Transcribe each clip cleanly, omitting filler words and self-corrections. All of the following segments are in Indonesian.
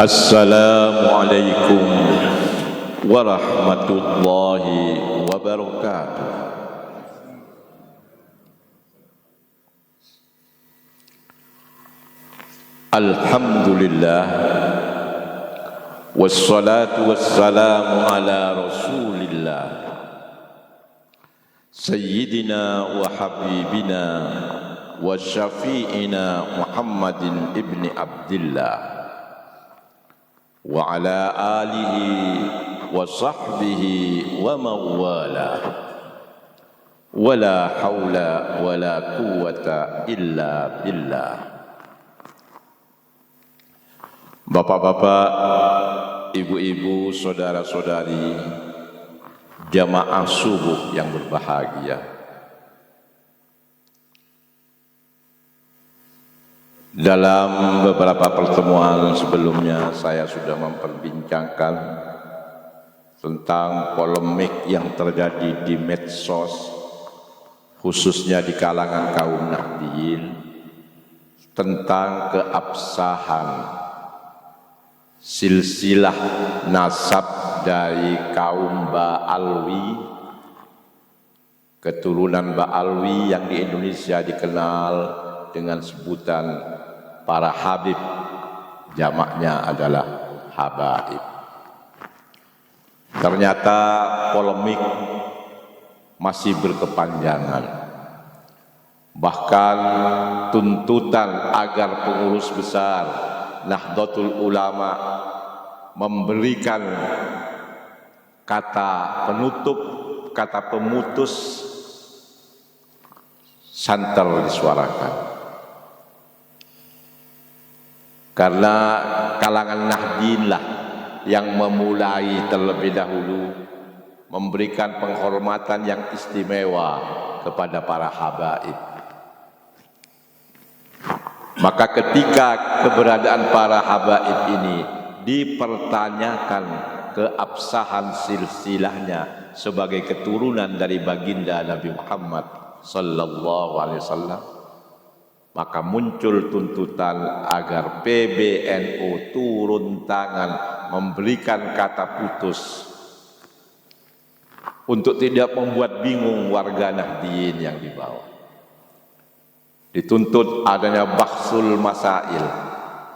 Assalamualaikum warahmatullahi wabarakatuh. Alhamdulillah, wassalatu wassalamu ala rasulillah, sayyidina wa habibina wa syafi'ina Muhammadin ibni Abdillah wa ala alihi wa sahbihi wa mawala wa la hawla wa la quwwata illa billah. Bapak-bapak, ibu-ibu, saudara-saudari, jamaah subuh yang berbahagia, dalam beberapa pertemuan sebelumnya saya sudah memperbincangkan tentang polemik yang terjadi di medsos, khususnya di kalangan kaum Nahdliyin, tentang keabsahan silsilah nasab dari kaum Ba'alwi, keturunan Ba'alwi yang di Indonesia dikenal dengan sebutan para habib, jamaknya adalah habaib. Ternyata polemik masih berkepanjangan. Bahkan tuntutan agar pengurus besar Nahdlatul Ulama memberikan kata penutup, kata pemutus santer disuarakan. Karena kalangan Nahdliyin lah yang memulai terlebih dahulu memberikan penghormatan yang istimewa kepada para habaib. Maka ketika keberadaan para habaib ini dipertanyakan keabsahan silsilahnya sebagai keturunan dari baginda Nabi Muhammad sallallahu alaihi wasallam, maka muncul tuntutan agar PBNU turun tangan memberikan kata putus untuk tidak membuat bingung warga Nahdliyin yang di bawah. Dituntut adanya bahsul masail,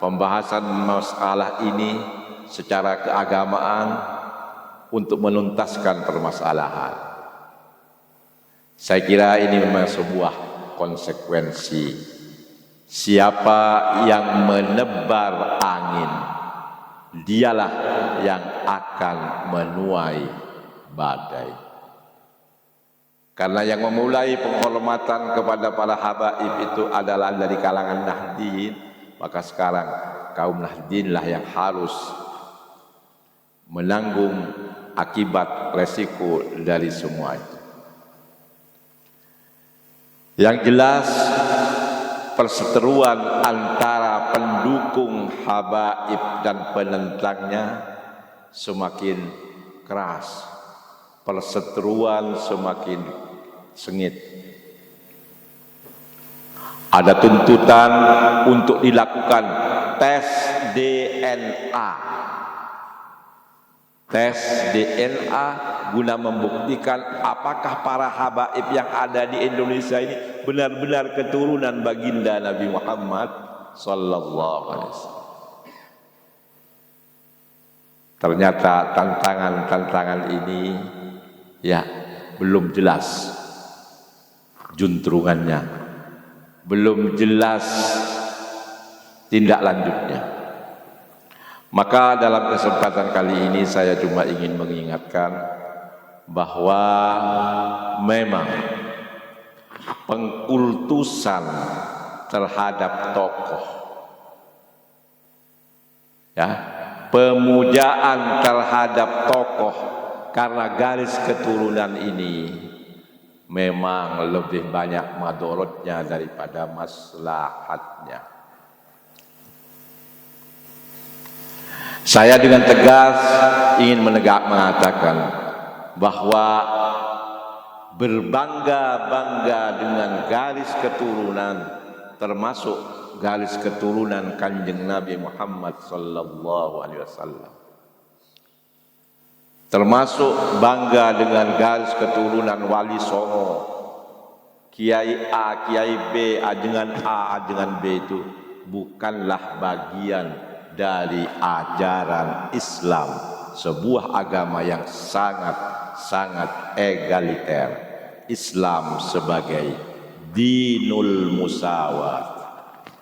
pembahasan masalah ini secara keagamaan untuk menuntaskan permasalahan. Saya kira ini memang sebuah konsekuensi. Siapa yang menebar angin, dialah yang akan menuai badai. Karena yang memulai penghormatan kepada para habaib itu adalah dari kalangan Nahdliyin, maka sekarang kaum Nahdliyin lah yang harus menanggung akibat resiko dari semua itu. Yang jelas, perseteruan antara pendukung habaib dan penentangnya semakin keras, perseteruan semakin sengit. Ada tuntutan untuk dilakukan tes DNA. Tes DNA guna membuktikan apakah para habaib yang ada di Indonesia ini benar-benar keturunan baginda Nabi Muhammad sallallahu alaihi wasallam. Ternyata tantangan-tantangan ini ya belum jelas juntrungannya, belum jelas tindak lanjutnya. Maka dalam kesempatan kali ini saya cuma ingin mengingatkan bahwa memang pengkultusan terhadap tokoh, ya, pemujaan terhadap tokoh karena garis keturunan ini memang lebih banyak madorotnya daripada maslahatnya. Saya dengan tegas ingin mengatakan bahwa berbangga-bangga dengan garis keturunan termasuk garis keturunan Kanjeng Nabi Muhammad sallallahu alaihi wasallam. Termasuk bangga dengan garis keturunan Wali Songo, Kiai A, Kiai B, ajengan A, ajengan B itu bukanlah bagian dari ajaran Islam, sebuah agama yang sangat egaliter. Islam sebagai dinul musawat,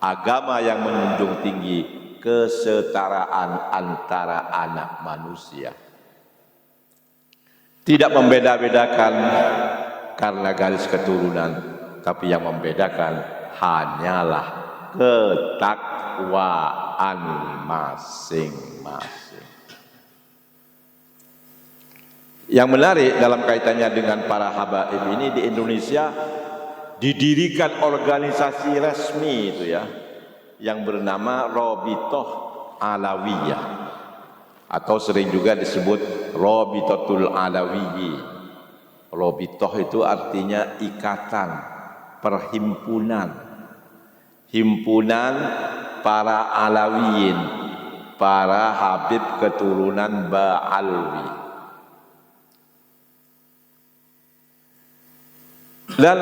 agama yang menjunjung tinggi kesetaraan antara anak manusia. Tidak membeda-bedakan karena garis keturunan, tapi yang membedakan hanyalah ketakwaan masing-masing. Yang menarik dalam kaitannya dengan para habaib ini, di Indonesia didirikan organisasi resmi itu ya, yang bernama Robitoh Alawiyah, atau sering juga disebut Robitotul Alawiyyi. Robitoh itu artinya ikatan, perhimpunan, himpunan para Alawiyin, para habib keturunan Ba'alwi. Dan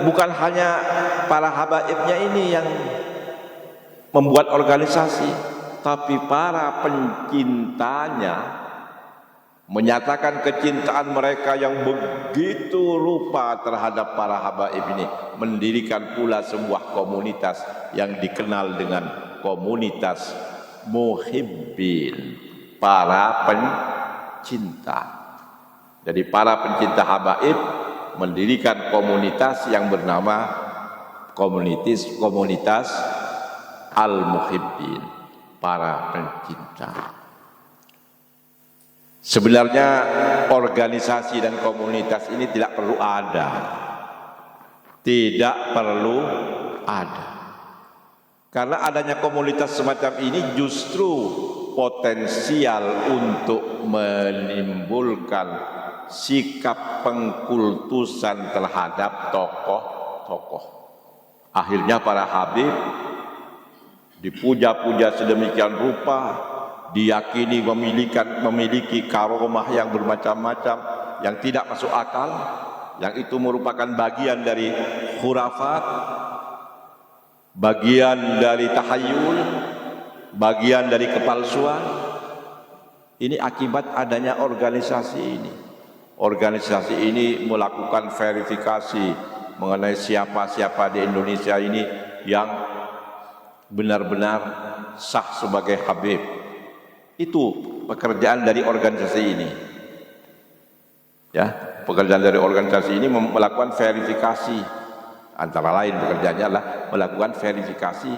bukan hanya para habaibnya ini yang membuat organisasi, tapi para pencintanya menyatakan kecintaan mereka yang begitu rupa terhadap para habaib ini, mendirikan pula sebuah komunitas yang dikenal dengan komunitas muhibbin, para pencinta. Jadi para pencinta habaib mendirikan komunitas yang bernama komunitas al-muhibbin, para pencinta. Sebenarnya organisasi dan komunitas ini tidak perlu ada. Tidak perlu ada. Karena adanya komunitas semacam ini justru potensial untuk menimbulkan sikap pengkultusan terhadap tokoh-tokoh. Akhirnya para habib dipuja-puja sedemikian rupa, diyakini memiliki karomah yang bermacam-macam, yang tidak masuk akal, yang itu merupakan bagian dari khurafat, bagian dari tahayul, bagian dari kepalsuan. Ini akibat adanya organisasi ini. Organisasi ini melakukan verifikasi mengenai siapa-siapa di Indonesia ini yang benar-benar sah sebagai habib. Itu pekerjaan dari organisasi ini. Ya, pekerjaan dari organisasi ini melakukan verifikasi. Antara lain pekerjaannya adalah melakukan verifikasi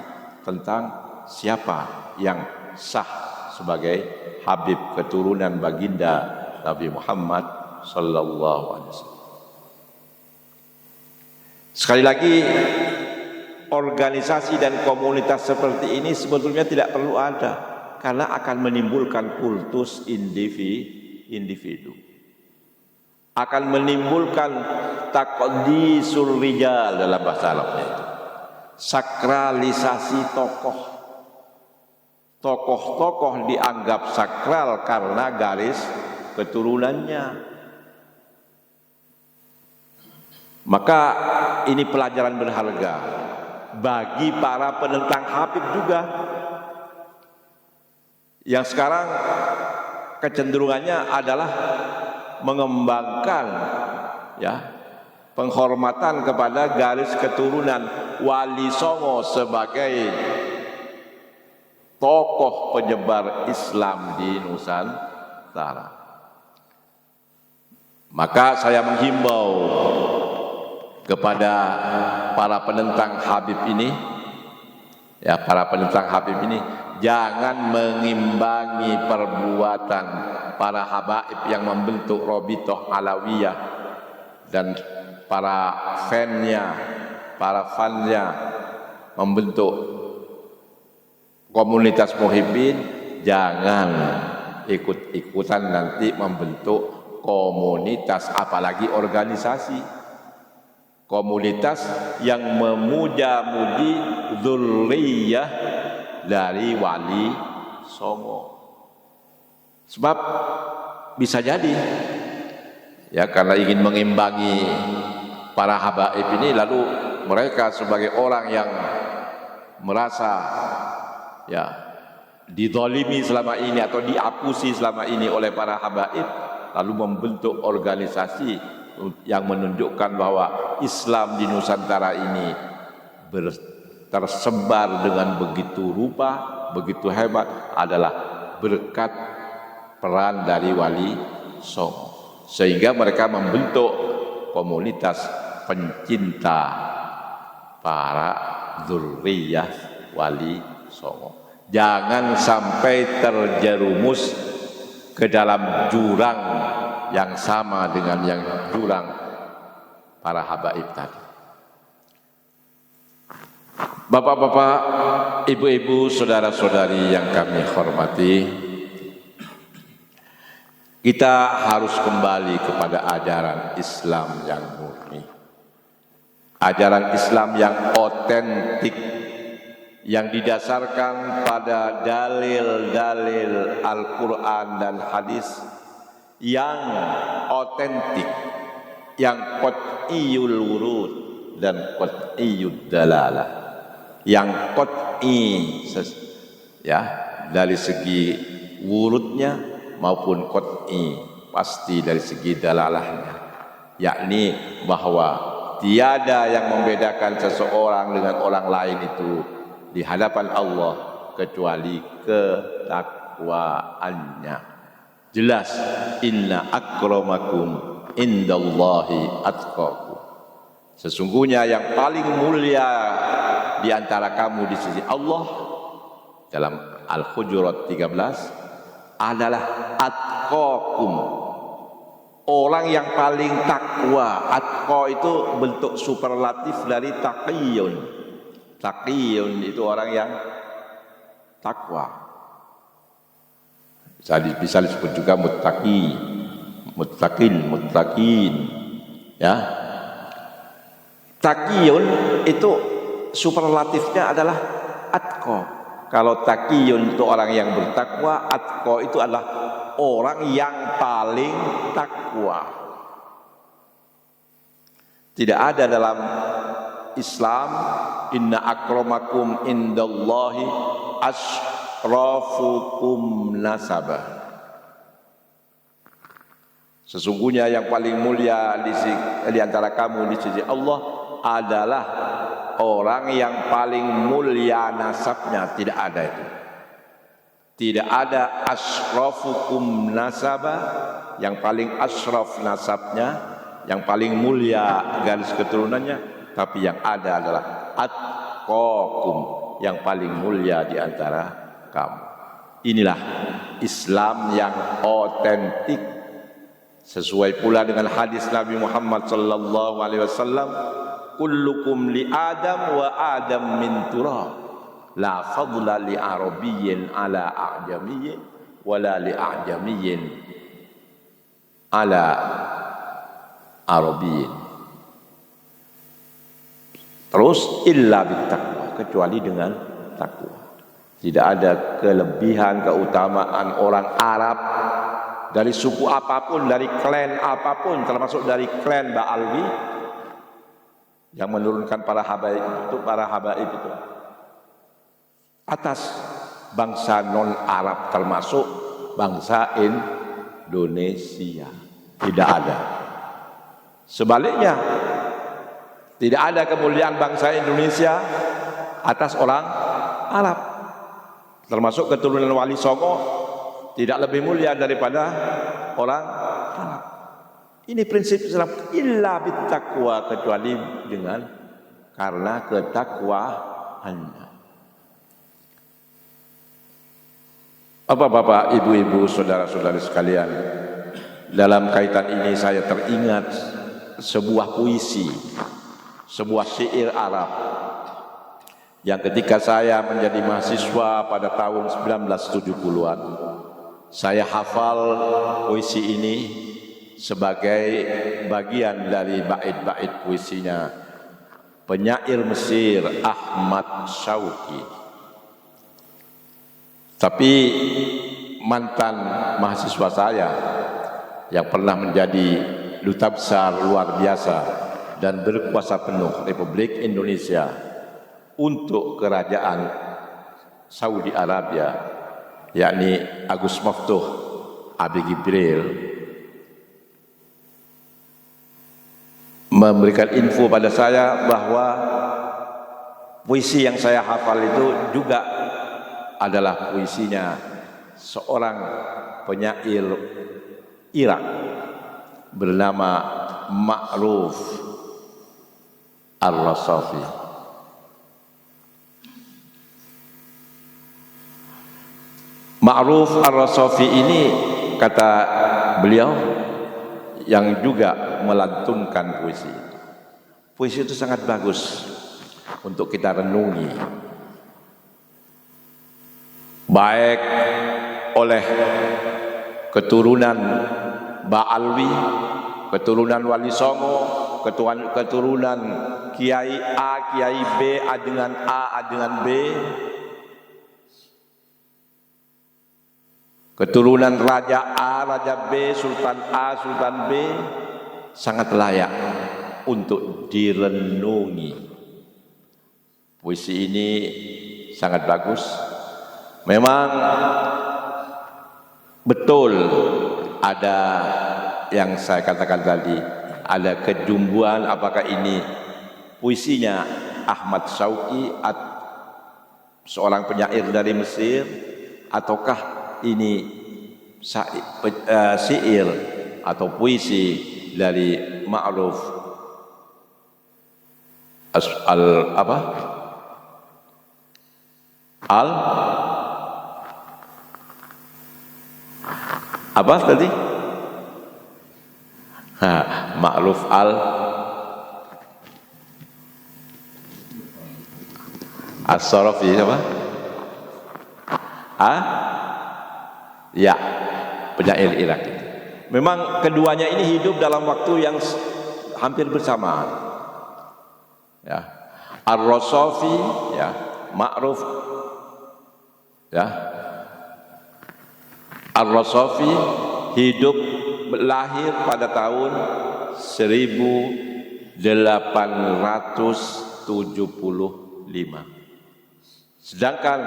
tentang siapa yang sah sebagai habib keturunan baginda Nabi Muhammad sallallahu alaihi wasallam. Sekali lagi, organisasi dan komunitas seperti ini sebetulnya tidak perlu ada, karena akan menimbulkan kultus individu, akan menimbulkan taqdisul rijal dalam bahasa Arabnya itu, sakralisasi tokoh. Tokoh-tokoh dianggap sakral karena garis keturunannya. Maka ini pelajaran berharga bagi para penentang habib juga, yang sekarang kecenderungannya adalah mengembangkan ya penghormatan kepada garis keturunan Wali Songo sebagai tokoh penyebar Islam di Nusantara. Maka saya menghimbau kepada para penentang habib ini, ya, para penentang habib ini jangan mengimbangi perbuatan para habaib yang membentuk Robitoh Alawiyah dan para fannya membentuk komunitas muhibbin. Jangan ikut-ikutan nanti membentuk komunitas, apalagi organisasi. komunitas yang memuja-muji dzurriyyah dari Wali Songo. Sebab bisa jadi ya, karena ingin mengimbangi para habaib ini, lalu mereka sebagai orang yang merasa ya dizalimi selama ini atau diapusi selama ini oleh para habaib, lalu membentuk organisasi yang menunjukkan bahwa Islam di Nusantara ini tersebar dengan begitu rupa, begitu hebat, adalah berkat peran dari Wali Songo. Sehingga mereka membentuk komunitas pencinta para dzurriyyah Wali Songo. Jangan sampai terjerumus ke dalam jurang yang sama dengan yang jurang para habaib tadi. Bapak-bapak, ibu-ibu, saudara-saudari yang kami hormati, kita harus kembali kepada ajaran Islam yang murni, ajaran Islam yang otentik, yang didasarkan pada dalil-dalil Al-Quran dan hadis yang otentik, yang qat'iyul wurud dan qat'iyud dalalah, yang qat'i ya dari segi wurudnya maupun qat'i pasti dari segi dalalahnya, yakni bahwa tiada yang membedakan seseorang dengan orang lain itu di hadapan Allah kecuali ketakwaannya. Jelas, inna akramakum indallahi atqakum. Sesungguhnya yang paling mulia di antara kamu di sisi Allah, dalam Al-Hujurat 13, adalah atqakum, orang yang paling takwa. Atqa itu bentuk superlatif dari taqiyun. Taqiyun itu orang yang takwa. Bisa disebut juga muttaqi, muttaqin, ya. Taqiyun itu superlatifnya adalah atqa. Kalau taqiyun itu orang yang bertakwa, atqa itu adalah orang yang paling takwa. Tidak ada dalam Islam inna akramakum indallahi asrafukum nasabah. Sesungguhnya yang paling mulia di antara kamu di sisi Allah adalah orang yang paling mulia nasabnya. Tidak ada itu. Tidak ada asrafukum nasabah, yang paling asraf nasabnya, yang paling mulia garis keturunannya, tapi yang ada adalah atqakum, yang paling mulia di antara kamu. Inilah Islam yang otentik, sesuai pula dengan hadis Nabi Muhammad sallallahu alaihi wasallam, kullukum li Adam wa Adam min turab, la fadla li arabiyyin ala a'jamiyyin wala li a'jamiyyin ala arabiyyin. Terus illa bittaqwa, kecuali dengan takwa. Tidak ada kelebihan, keutamaan orang Arab dari suku apapun, dari klan apapun, termasuk dari klan Ba'alwi yang menurunkan para habaib itu atas bangsa non Arab, termasuk bangsa Indonesia. Tidak ada. Sebaliknya, tidak ada kemuliaan bangsa Indonesia atas orang Arab, termasuk keturunan Wali Songo tidak lebih mulia daripada orang Arab. Ini prinsip Islam, illa bittaqwa, kecuali dengan karena ketakwaannya. Bapak-bapak, ibu-ibu, saudara-saudari sekalian, dalam kaitan ini saya teringat sebuah puisi, sebuah syair Arab yang ketika saya menjadi mahasiswa pada tahun 1970-an, saya hafal puisi ini sebagai bagian dari bait-bait puisinya penyair Mesir Ahmad Syauqi. Tapi mantan mahasiswa saya yang pernah menjadi duta besar luar biasa dan berkuasa penuh Republik Indonesia untuk kerajaan Saudi Arabia, yakni Agus Maftuh Abi Gibril, memberikan info pada saya bahwa puisi yang saya hafal itu juga adalah puisinya seorang penyair Irak bernama Ma'ruf Ar-Rasafi. Ma'ruf Ar-Rasafi ini, kata beliau, yang juga melantunkan puisi. Puisi itu sangat bagus untuk kita renungi, baik oleh keturunan Ba'alwi, keturunan Wali Songo, keturunan Kiai A, Kiai B, A dengan A dengan B, keturunan Raja A, Raja B, Sultan A, Sultan B, sangat layak untuk direnungi. Puisi ini sangat bagus. Memang betul ada yang saya katakan tadi, ada kejumbuhan apakah ini puisinya Ahmad Syauqi, seorang penyair dari Mesir, ataukah ini syair atau puisi dari Ma'ruf tadi? Ma'ruf As-Sarafi apa? Ya, penyair Irak itu. Memang keduanya ini hidup dalam waktu yang hampir bersamaan. Ya. Ar-Rasafi, ya, Ma'ruf, ya. Ar-Rasafi hidup lahir pada tahun 1875. Sedangkan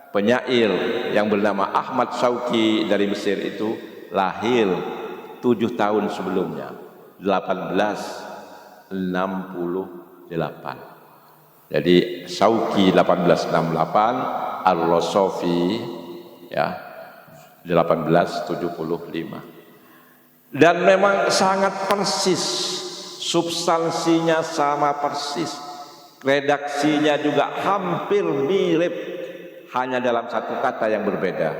penyair yang bernama Ahmad Syauqi dari Mesir itu lahir 7 tahun sebelumnya, 1868. Jadi Syauqi 1868, Ar-Rasafi ya 1875. Dan memang sangat persis, substansinya sama persis, redaksinya juga hampir mirip, hanya dalam satu kata yang berbeda.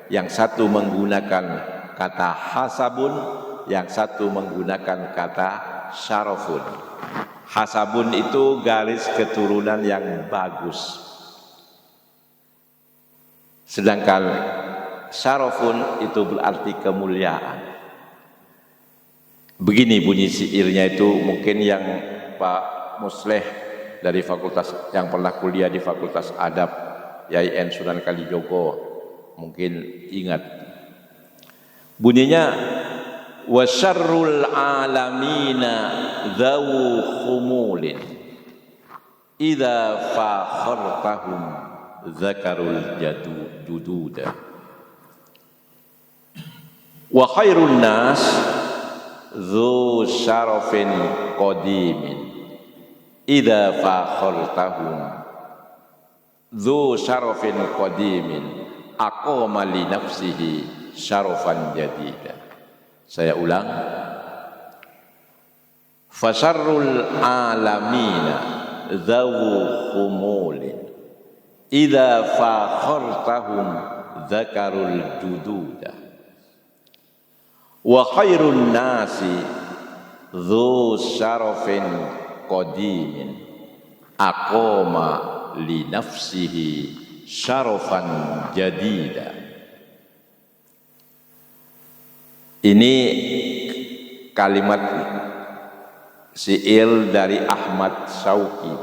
Yang satu menggunakan kata hasabun, yang satu menggunakan kata syarafun. Hasabun itu garis keturunan yang bagus, sedangkan syarafun itu berarti kemuliaan. Begini bunyi syairnya itu, mungkin yang Pak Musleh dari fakultas yang pernah kuliah di Fakultas Adab YIN Sunan Kalijogo mungkin ingat. Bunyinya, wa syarrul alamina dzawu khumulin idza fakhartahum dzakarul jududa wa khairun nas dzu syarafin qadimin idza fakhartahum dzu syarafin qadimin aqama li nafsihi syarafan jadida. Saya ulang, fasyarrul alamina dzawu khumulin idza fakhartahum dzakarul jududa wa khairun nasi dzu syarafin qadimin aqama li nafsihi syarafan jadida. Ini kalimat syair dari Ahmad Syauqi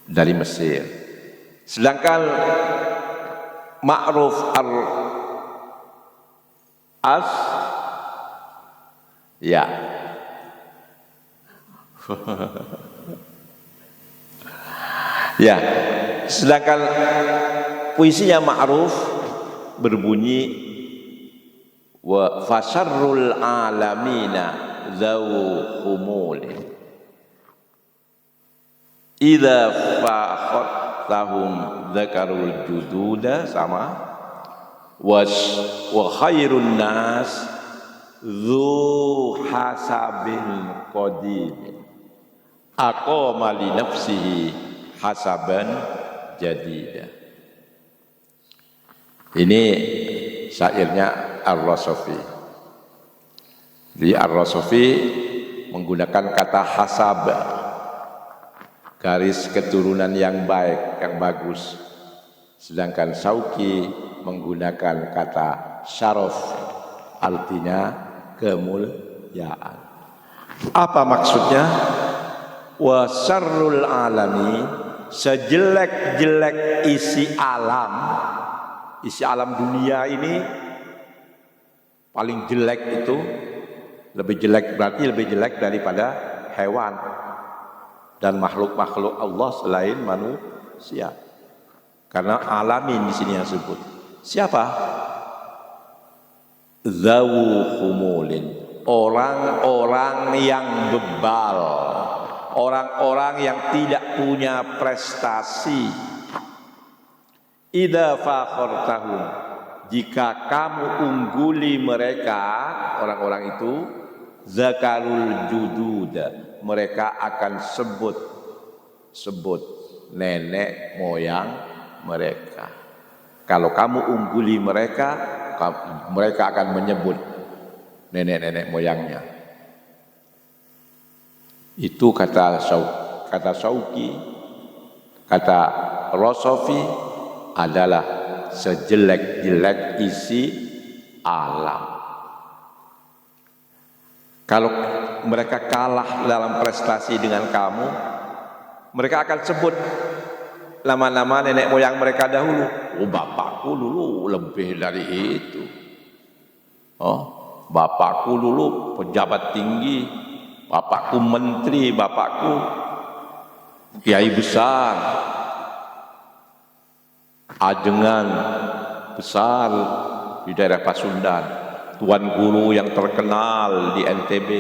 dari Mesir. Sedangkan Ma'ruf al-As ya ya, sedangkan puisinya Ma'ruf berbunyi wa fasarrul alamina zawu khumuli idza fakhatahum dzakarul jududa sama wa khairun nas dzu hasabin qadim aqama li nafsihi hasaban jadida. Ini syairnya Ar-Rasafi. Di Ar-Rasafi menggunakan kata hasab, garis keturunan yang baik, yang bagus. Sedangkan Syauqi menggunakan kata syaraf, artinya kemuliaan. Apa maksudnya? Wa syarrul alami, sejelek-jelek isi alam dunia ini paling jelek itu, lebih jelek berarti lebih jelek daripada hewan dan makhluk-makhluk Allah selain manusia. Karena alamin di sini yang disebut. Siapa? Zawu khumulin, orang-orang yang bebal, orang-orang yang tidak punya prestasi. Idza fakhartahum, jika kamu ungguli mereka, orang-orang itu, zakarul jududa, mereka akan sebut nenek moyang mereka. Kalau kamu ungguli mereka, mereka akan menyebut nenek-nenek moyangnya. Itu kata Syauqi, kata Rasafi adalah sejelek-jelek isi alam. Kalau mereka kalah dalam prestasi dengan kamu, mereka akan sebut nama-nama nenek moyang mereka dahulu. Oh, bapakku dulu lebih dari itu. Oh, bapakku dulu pejabat tinggi, bapakku menteri, bapakku kiai besar, ajengan besar di daerah Pasundan, tuan guru yang terkenal di NTB.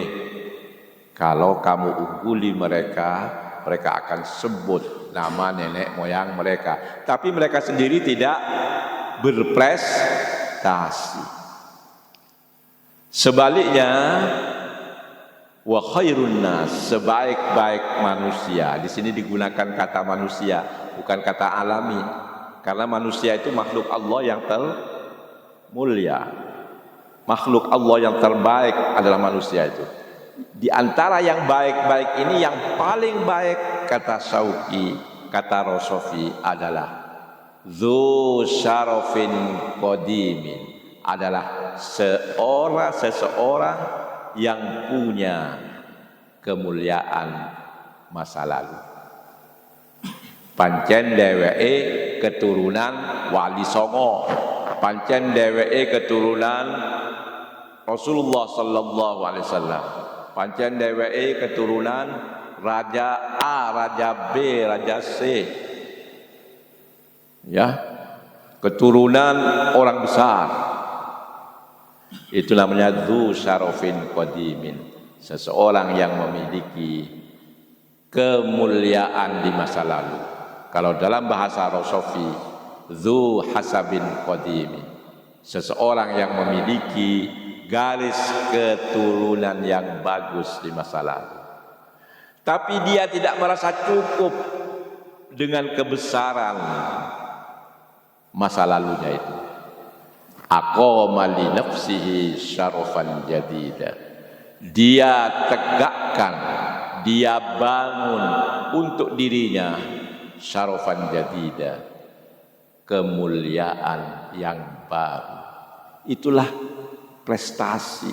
Kalau kamu ungguli mereka, mereka akan sebut nama nenek moyang mereka, tapi mereka sendiri tidak berprestasi. Sebaliknya, wa khairun nas, sebaik-baik manusia. Di sini digunakan kata manusia, bukan kata alami. Karena manusia itu makhluk Allah yang termulia. Makhluk Allah yang terbaik adalah manusia itu. Di antara yang baik-baik ini, yang paling baik kata Syauqi, kata Rasafi adalah dzu syarafin qadimin, adalah seseorang yang punya kemuliaan masa lalu. Pancen dheweke keturunan Wali Songo, pancen dheweke keturunan Rasulullah sallallahu alaihi wasallam, pancen dheweke keturunan Raja A, Raja B, Raja C. Ya, keturunan orang besar. Itu namanya dzu syarafin qadimin, seseorang yang memiliki kemuliaan di masa lalu. Kalau dalam bahasa Rasafi, dzu hasabin qadimin, seseorang yang memiliki garis keturunan yang bagus di masa lalu. Tapi dia tidak merasa cukup dengan kebesaran masa lalunya itu. Aqama li nafsihi syarafan jadida, dia tegakkan, dia bangun untuk dirinya syarafan jadida, kemuliaan yang baru. Itulah prestasi.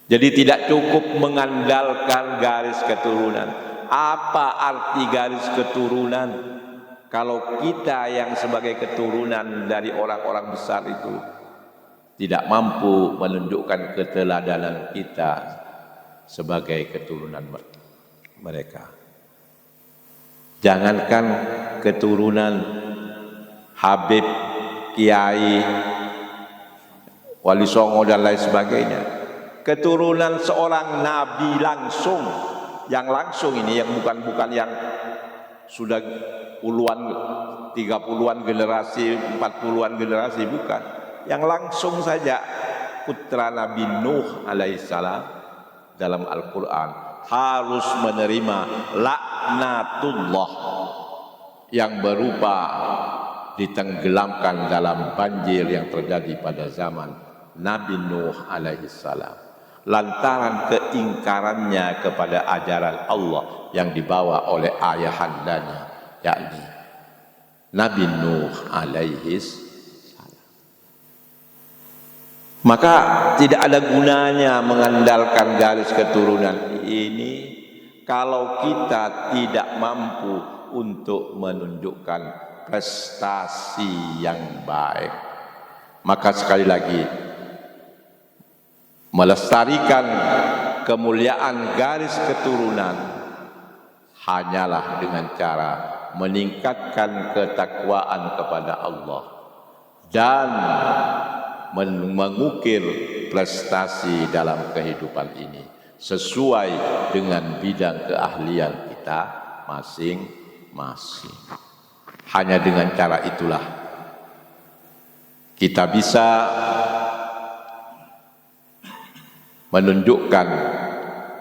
Jadi tidak cukup mengandalkan garis keturunan. Apa arti garis keturunan kalau kita yang sebagai keturunan dari orang-orang besar itu tidak mampu menunjukkan keteladanan kita sebagai keturunan mereka? Jangankan keturunan Habib, Kiai, Wali Songo dan lain sebagainya, keturunan seorang nabi langsung, yang langsung ini, yang bukan yang sudah puluhan, 30-an generasi, 40-an generasi, bukan. Yang langsung saja putra Nabi Nuh alaihissalam dalam Al-Quran harus menerima laknatullah yang berupa ditenggelamkan dalam banjir yang terjadi pada zaman Nabi Nuh alaihissalam, lantaran keingkarannya kepada ajaran Allah yang dibawa oleh ayahandanya, yakni Nabi Nuh alaihissalam. Maka tidak ada gunanya mengandalkan garis keturunan ini kalau kita tidak mampu untuk menunjukkan prestasi yang baik. Maka sekali lagi, melestarikan kemuliaan garis keturunan hanyalah dengan cara meningkatkan ketakwaan kepada Allah dan mengukir prestasi dalam kehidupan ini sesuai dengan bidang keahlian kita masing-masing. Hanya dengan cara itulah kita bisa menunjukkan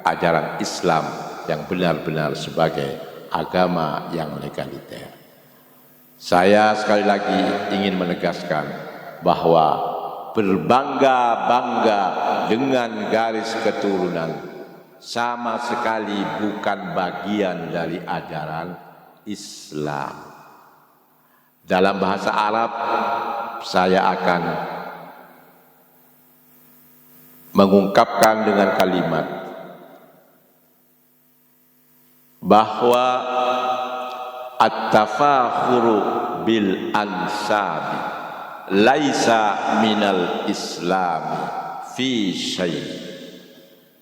ajaran Islam yang benar-benar sebagai agama yang legaliter. Saya sekali lagi ingin menegaskan bahwa berbangga-bangga dengan garis keturunan sama sekali bukan bagian dari ajaran Islam. Dalam bahasa Arab saya akan mengungkapkan dengan kalimat bahwa at-tafakhuru bil ansabi laisa minal islami fi syai',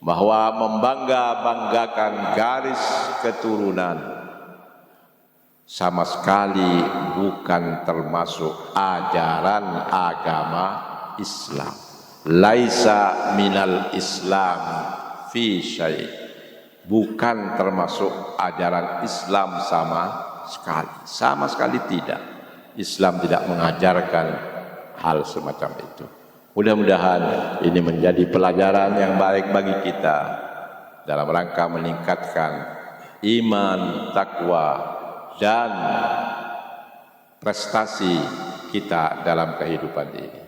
bahwa membangga-banggakan garis keturunan sama sekali bukan termasuk ajaran agama Islam. Laisa minal islami fi syai', bukan termasuk ajaran Islam sama sekali tidak. Islam tidak mengajarkan hal semacam itu. Mudah-mudahan ini menjadi pelajaran yang baik bagi kita dalam rangka meningkatkan iman, takwa, dan prestasi kita dalam kehidupan ini.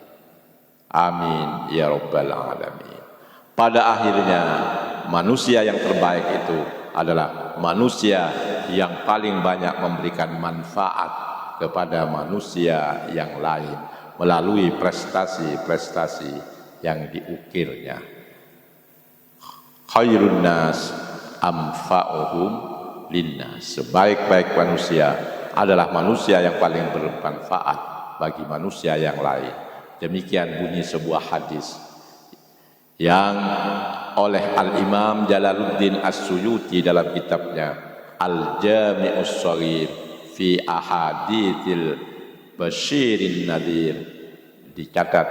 Amin ya rabbal alamin. Pada akhirnya manusia yang terbaik itu adalah manusia yang paling banyak memberikan manfaat kepada manusia yang lain melalui prestasi-prestasi yang diukirnya. Khairun nas amfa'uhum linnas. Sebaik-baik manusia adalah manusia yang paling bermanfaat bagi manusia yang lain. Demikian bunyi sebuah hadis yang oleh Al-Imam Jalaluddin As-Suyuti dalam kitabnya Al-Jami'us Shaghir fi Ahaditsil Basyirin Nadir dicatat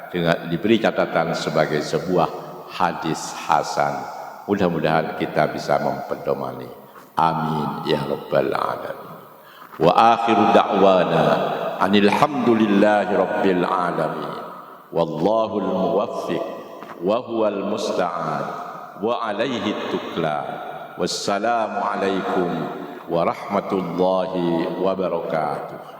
dengan diberi catatan sebagai sebuah hadis hasan. Mudah-mudahan kita bisa mempedomani. Amin ya rabbal alamin. Wa akhiru da'wana anil hamdulillahi rabbil alamin. Wallahul muwaffiq wa huwal musta'an wa alaihi tuklan. Wassalamu alaikum warahmatullahi wabarakatuh.